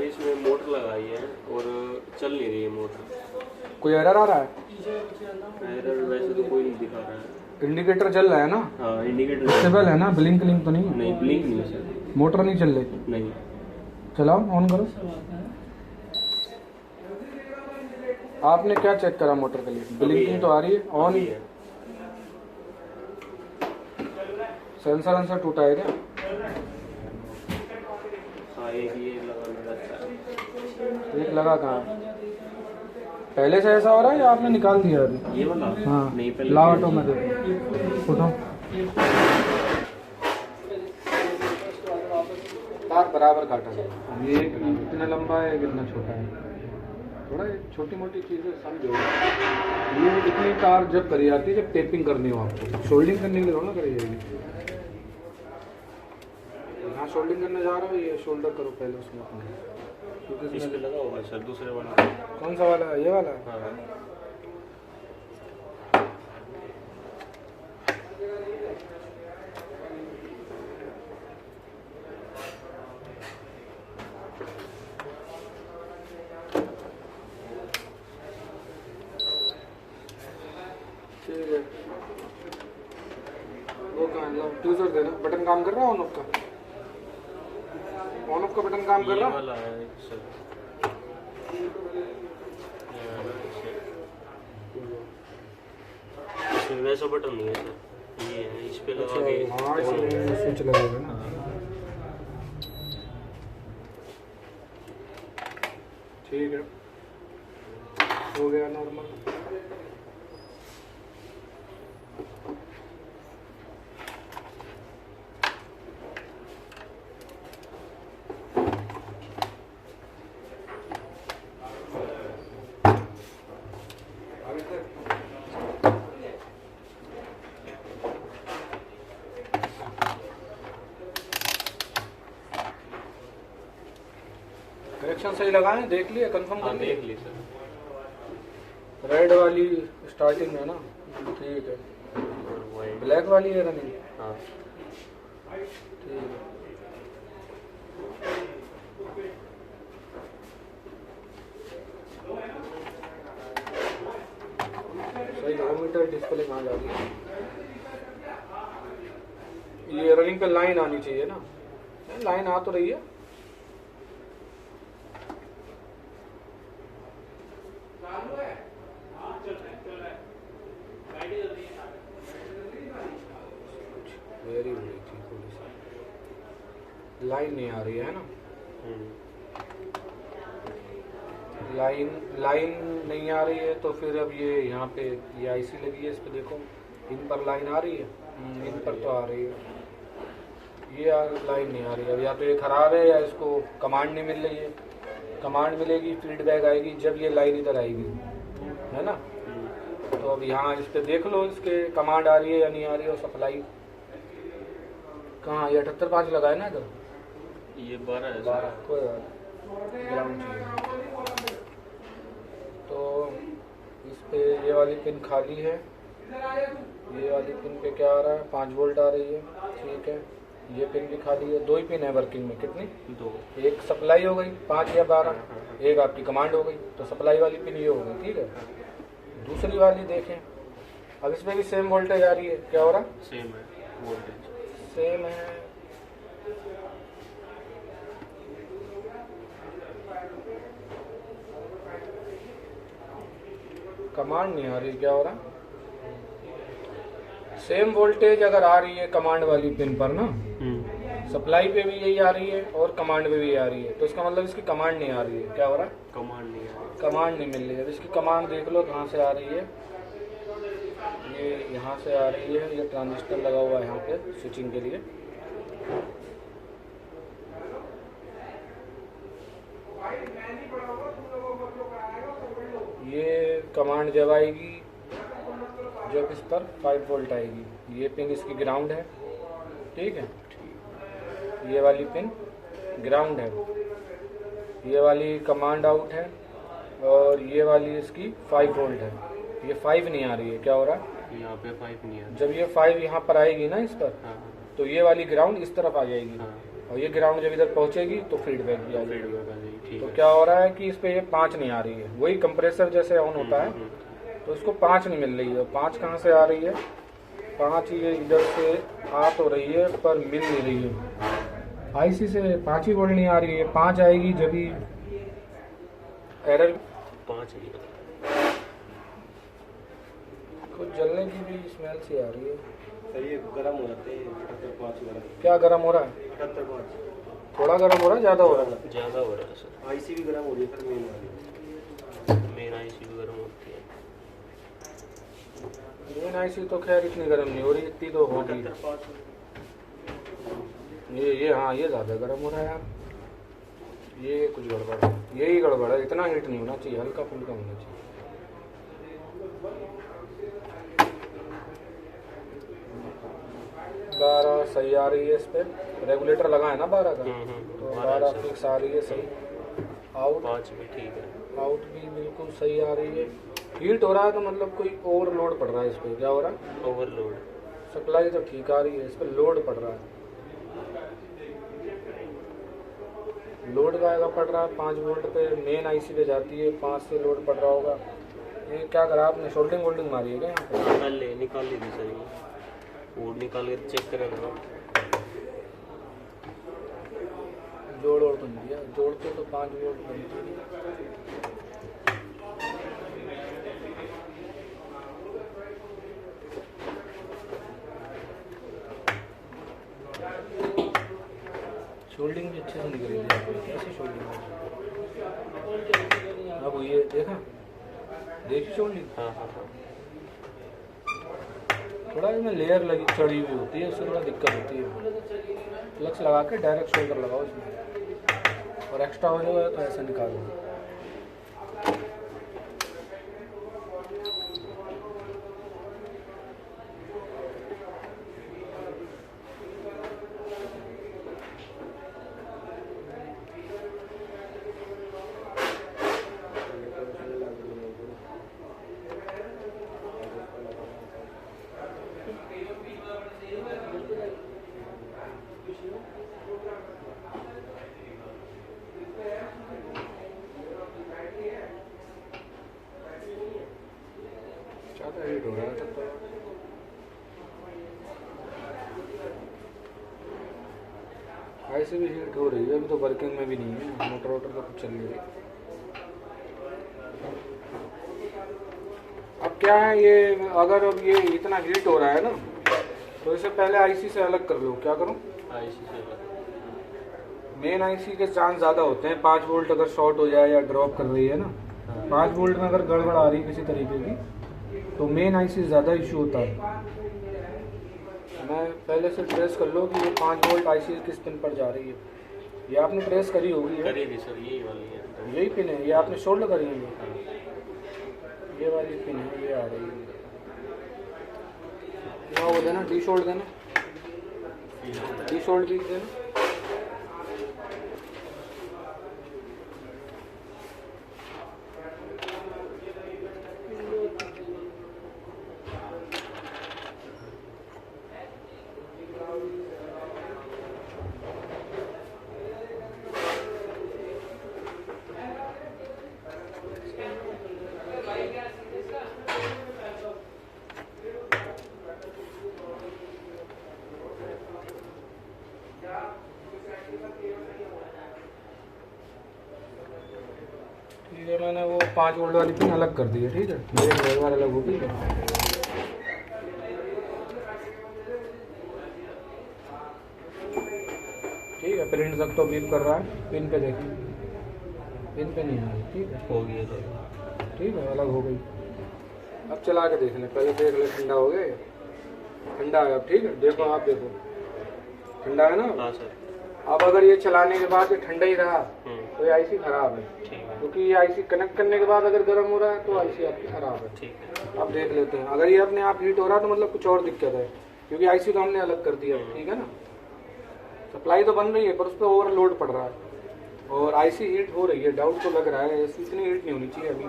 इसमें मोटर लगाई है और चल नहीं रही है मोटर। कोई एरर आ रहा है? एरर वैसे तो कोई नहीं दिखा रहा है। इंडिकेटर चल रहा है ना? हाँ इंडिकेटर स्टेबल है ना? ब्लिंक लिंक तो नहीं है? नहीं ब्लिंक नहीं है सर। मोटर नहीं चल रही? नहीं। चलाओ, ऑन करो। आपने क्या चेक करा मोटर के लिए? ब्लिंकिंग तो आ रही है, ऑन ही है। सेंसर आंसर टूटा है क्या? हाँ एक ये लगाना रहता है। एक लगा कहाँ? पहले से ऐसा हो रहा है या आपने निकाल दिया अभी? ये वाला? हाँ नहीं पहले। लाओ ऑटो में देखो, उठो। तार बराबर काटा है। ये कितना लंबा है, कितना छोटा है, थोड़ा छोटी मोटी चीज़ें समझो। ये इतनी तार जब करी जाती है जब टेपिंग करनी हो आपको, शोल्डिंग करने के लिए थोड़ा करी जाएगी। यहाँ शोल्डिंग करने जा रहा हो, ये शोल्डर करो पहले उसमें अपने, क्योंकि इस पे लगा होगा सर दूसरे वाला। कौन सा वाला है? ये वाला है? हाँ। ठीक है, वो कहाँ है? ट्यूजर देना। बटन काम कर रहा है ऑन ऑफ का? ऑन ऑफ का बटन काम कर रहा है? वाला है सर। इसमें वैसा बटन नहीं है सर, ये है इस पे लगा के। हाँ इसमें स्विच लगेगा ना। ठीक है, हो गया नॉर्मल। कनेक्शन सही लगाएं, देख लिए, कंफर्म कर लिए? देख ली सर। रेड वाली स्टार्टिंग है ना? ठीक है। ब्लैक वाली है रनिंग? हाँ ठीक है। सही ओमीटर डिस्प्ले कहाँ जा रही है? ये रनिंग पे लाइन आनी चाहिए ना? लाइन आ तो रही है। वेरी थोड़ी सी लाइन नहीं आ रही है ना? लाइन नहीं आ रही है तो फिर अब ये यहाँ पे ये आईसी लगी है, इस पे देखो, इन पर लाइन आ रही है। इन पर तो आ रही है, ये लाइन नहीं आ रही है। अब या तो ये खराब है या इसको कमांड नहीं मिल रही है। कमांड मिलेगी, फीडबैक आएगी जब ये लाइन इधर आएगी, है ना? तो अब यहाँ इस पे देख लो, इसके कमांड आ रही है या नहीं आ रही है। और सप्लाई कहाँ? ये 78.5 लगा है ना इधर? ये 12 है। 12 कोई ग्राउंड चाहिए तो इस पे ये वाली पिन खाली है। ये वाली पिन पे क्या आ रहा है? 5 वोल्ट आ रही है। ठीक है, ये पिन भी खाली है। 2 ही पिन है वर्किंग में। कितनी? 2। एक सप्लाई हो गई 5 या 12, एक आपकी कमांड हो गई। तो सप्लाई वाली पिन ये हो गई। ठीक है, दूसरी वाली देखें। अब इसमें भी सेम वोल्टेज आ रही है। क्या हो रहा है? सेम है वोल्टेज, सेम है। कमांड नहीं आ रही। क्या हो रहा है? सेम वोल्टेज अगर आ रही है कमांड वाली पिन पर ना, सप्लाई पे भी यही आ रही है और कमांड पे भी आ रही है, तो इसका मतलब इसकी कमांड नहीं आ रही है। क्या हो रहा है? कमांड नहीं आ रही। कमांड नहीं मिल रही है। इसकी कमांड देख लो कहाँ से आ रही है। ये यहाँ से आ रही है। ये ट्रांजिस्टर लगा हुआ है यहाँ पे स्विचिंग के लिए। ये कमांड जब आएगी, जब इस पर 5 वोल्ट आएगी। ये पिन इसकी ग्राउंड है। ठीक है, ये वाली पिन ग्राउंड है। ये वाली कमांड आउट है और ये वाली इसकी 5 वोल्ट है। ये 5 नहीं आ रही है। क्या हो रहा है? यहाँ पे 5 नहीं आ रही। जब ये 5 यहाँ पर आएगी ना इस पर, हाँ तो ये वाली ग्राउंड इस तरफ आ जाएगी। हाँ। और ये ग्राउंड जब इधर पहुंचेगी तो फीडबैक भी आ जाएगी। फीडबैक आ जाएगी, ठीक तो है। क्या हो रहा है कि इस पे ये 5 नहीं आ रही है, वही कंप्रेसर जैसे ऑन होता है तो इसको 5 नहीं मिल रही है। 5 कहाँ से आ रही है? 5 ये इधर से आ तो रही है पर मिल नहीं रही है। आईसी से 5 ही वोल्ट नहीं आ रही है। 5 आएगी जब ही एरर 5 नहीं है। कुछ जलने की भी स्मेल सी आ रही है। सही है, गर्म हो जाते हैं 5 गर्म। क्या गर्म हो रहा है? 5 थोड़ा गर्म हो रहा है, ज़्यादा हो रहा है? ज़्यादा हो रहा है सर। आईसी भी गर्म हो रही है सर, मेन वाली। मेन आईसी भी गर्म होती है। मेन आईसी तो खैर इतनी गर्म नहीं हो रही, इतनी तो होगी। 5 ये हाँ, ये ज़्यादा गर्म हो रहा है यार। ये कुछ गड़बड़ है, यही गड़बड़ है। इतना हीट नहीं होना चाहिए, हल्का फुल्का होना चाहिए। 12 सही आ रही है इस पे। रेगुलेटर लगा है ना 12 का, तो 12 फिक्स आ रही है सही। आउट 5 भी ठीक है। आउट भी बिल्कुल सही आ रही है। हीट हो रहा है तो मतलब कोई ओवरलोड पड़ रहा है इस पे। क्या हो रहा है? ओवरलोड। सप्लाई तो ठीक आ रही है, इस पे लोड पड़ रहा है। लोड का पड़ रहा है 5 वोल्ट पे। मेन आईसी पे जाती है, 5 से लोड पड़ रहा होगा। ये क्या करा आपने? सोल्डिंग वोल्डिंग मारी है क्या यहाँ पे? निकाल ली थी सर, ये बोर्ड निकाल कर चेक करें ना। जोड़ और तो नहीं दिया, जोड़ते तो 5 वोल्ट बनती है। शोल्डिंग भी अच्छे से निकल रही है। कैसे शोल्डिंग? अब ये देखा, देखी शोल्डिंग? हाँ हाँ हाँ। थोड़ा इसमें लेयर लगी चढ़ी हुई होती है, उससे थोड़ा दिक्कत होती है। फ्लक्स लगा के डायरेक्ट शोल्डर लगाओ इसमें, और एक्स्ट्रा हो जाएगा तो ऐसे निकालो। ज़्यादा हीट हो रहा है तब तो। ऐसे भी हीट हो रही है, अभी तो वर्किंग में भी नहीं है। मोटर वोटर तो कुछ चल नहीं रही। अब क्या है ये, अगर अब ये इतना हीट हो रहा है ना तो इसे पहले आईसी से अलग कर लो। क्या करूं? आईसी से मेन आईसी के चांस ज़्यादा होते हैं। 5 वोल्ट अगर शॉर्ट हो जाए या ड्रॉप कर रही है ना, 5 वोल्ट में अगर गड़बड़ आ रही है किसी तरीके की तो मेन आईसी ज़्यादा इशू होता है। मैं पहले से ट्रेस कर लो कि ये 5 वोल्ट आईसी किस पिन पर जा रही है। ये आपने ट्रेस करी होगी, करी थी सर, यही वाली है। यही पिन है, ये आपने शोल्ड करी है। ये वाली पिन है, ये आ रही है। ना वो देना, डी शोल्ड देना, डी शोल्ड भी देना। ठीक है, मैंने वो 5 वोल्ट वाली पिन अलग कर दी है। ठीक है, मेरे ड्राइवर अलग होगी। ठीक है, प्रिंट तक तो बीप कर रहा है। पिन पे देखिए, पिन पे नहीं आ रही। ठीक है, हो गया सर। ठीक है, अलग हो गई। अब चला के देख लें, पहले देख ले ठंडा हो गया। ठंडा है अब। ठीक है, देखो आप देखो, ठंडा है ना। हाँ सर। अब अगर ये चलाने के बाद ये ठंडा ही रहा तो ये आईसी खराब है। ठीक है, क्योंकि ये आईसी कनेक्ट करने के बाद अगर गर्म हो रहा है तो आईसी आपकी खराब है। ठीक है। अब देख लेते हैं, अगर ये अपने आप हीट हो रहा है तो मतलब कुछ और दिक्कत है, क्योंकि आईसी तो हमने अलग कर दिया है। ठीक है ना, सप्लाई तो बन रही है पर उस पर ओवरलोड पड़ रहा है और आईसी हीट हो रही है। डाउट तो लग रहा है, इतनी हीट नहीं होनी चाहिए अभी।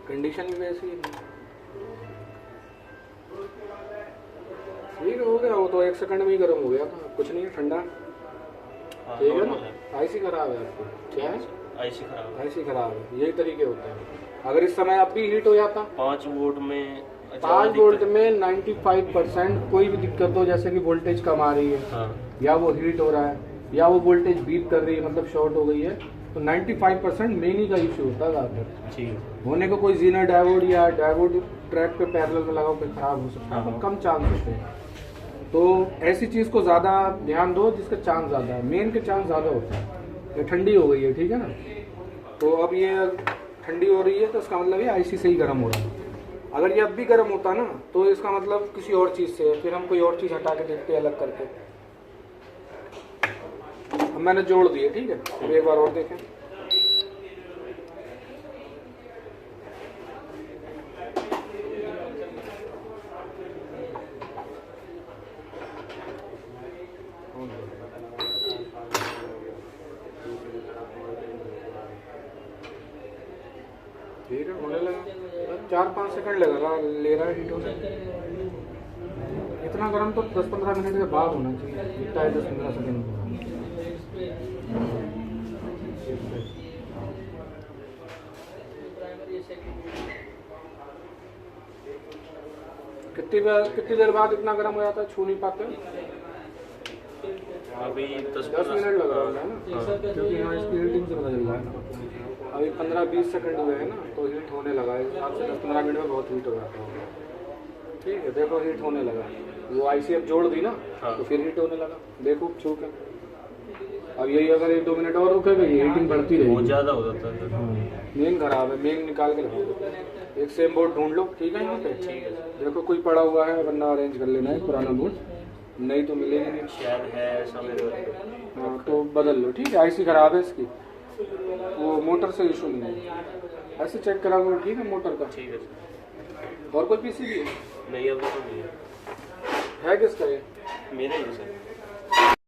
कंडीशन भी वैसी है। ठीक हो गया, वो तो 1 सेकंड में ही गर्म हो गया था, कुछ नहीं है, ठंडा। हाँ, ठीक है normal ना। आईसी खराब है आपको, क्या है? आईसी खराब है। आईसी खराब है, यही तरीके होते हैं। अगर इस समय अब भी हीट हो जाता 5 वोल्ट में 5 वोल्ट में 95% कोई भी दिक्कत हो, जैसे कि वोल्टेज कम आ रही है, हाँ या वो हीट हो रहा है, या वो वोल्टेज बीप कर रही है, मतलब शॉर्ट हो गई है, तो 95% मेन ही का इश्यू होता है ज़्यादातर। ठीक। होने को कोई जीनर डायोड या डायोड ट्रैक पे पैरेलल में लगाओ पे खराब हो सकता है, हाँ। तो कम चांस होते हैं। तो ऐसी चीज़ को ज़्यादा ध्यान दो जिसका चांस ज़्यादा है, मेन के चांस ज़्यादा होते हैं। ये ठंडी हो गई है, ठीक है ना। तो अब ये ठंडी हो रही है तो इसका मतलब ये आईसी से ही गर्म हो रहा है। अगर ये अब भी गर्म होता ना तो इसका मतलब किसी और चीज़ से है, फिर हम कोई और चीज़ हटा के देखते हैं अलग करके। अब मैंने जोड़ दिए, ठीक है। अब एक बार और देखें। ठीक है, होने लगा। 4-5 सेकंड लगेगा, ले रहा है हीट होने। इतना गर्म तो 10-15 मिनट के बाद होना चाहिए, इतना है 10-15 सेकंड। कितनी देर बाद इतना गर्म हो जाता है, छू नहीं पाते? अभी 10 मिनट लग रहा है ना, क्योंकि यहाँ इसकी हीटिंग से पता चल रहा है। अभी 15-20 सेकंड हुए हैं ना, तो हीट होने लगा है। 7 से 10-15 मिनट में बहुत हीट हो जाता है। ठीक है, देखो हीट होने लगा। वो आईसी अब जोड़ दी ना, हाँ। तो फिर हीट होने लगा, देखो छू के। अब यही अगर 1-2 मिनट और रुकेगा ये हीटिंग बढ़ती रहेगी। बहुत ज़्यादा हो जाता है। मेन खराब है, मेन निकाल के लगाओ। एक सेम बोर्ड ढूंढ लो, ठीक है। यहाँ पे ठीक है। देखो कोई पड़ा हुआ है, वरना अरेंज कर लेना है पुराना बोर्ड, नहीं तो मिलेगी नहीं। शायद है ऐसा मेरे वाले। हाँ, तो बदल लो, ठीक है। आईसी खराब है इसकी, वो मोटर से इशू नहीं है, ऐसे चेक करा करो, ठीक है, मोटर का। ठीक है सर। और कोई पीसीबी नहीं अभी तो नहीं है। है किसका ये? मेरे ही है सर।